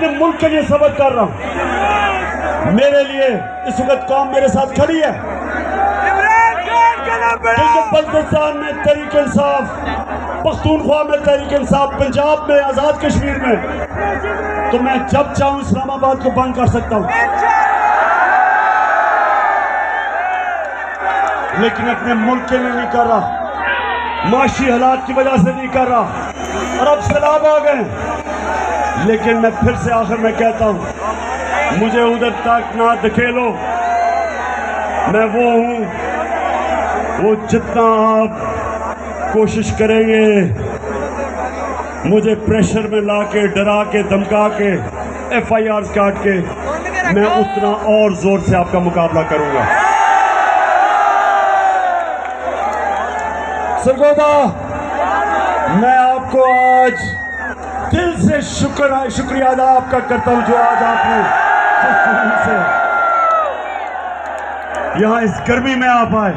अपने मुल्क के लिए सबक कर रहा हूं। मेरे लिए इस वक्त कौम मेरे साथ खड़ी है। बल्तिस्तान में तहरीक इंसाफ, पख्तूनख्वा में तहरीक इंसाफ, पंजाब में, आजाद कश्मीर में, तो मैं जब चाहूं इस्लामाबाद को बंद कर सकता हूं, लेकिन अपने मुल्क के लिए नहीं कर रहा, माशी हालात की वजह से नहीं कर रहा। और अब सैलाब आ गए, लेकिन मैं फिर से आखिर में कहता हूं, मुझे उधर तक ना धकेलो। मैं वो हूं, वो जितना आप कोशिश करेंगे मुझे प्रेशर में लाके, डरा के, धमका के, FIR काट के, मैं उतना और जोर से आपका मुकाबला करूंगा। सरगोदा, मैं आपको आज दिल से शुक्रिया अदा आपका करता हूं, जो आज आपने से यहां इस गर्मी में आप आए।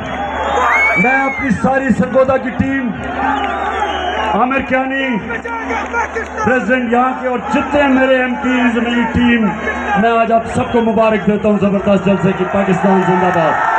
मैं अपनी सारी सरगोदा की टीम, आमिर कियानी प्रेसिडेंट यहाँ के, और जितने मेरे MPs, मेरी टीम, मैं आज आप सबको मुबारक देता हूं जबरदस्त जलसे की। पाकिस्तान जिंदाबाद।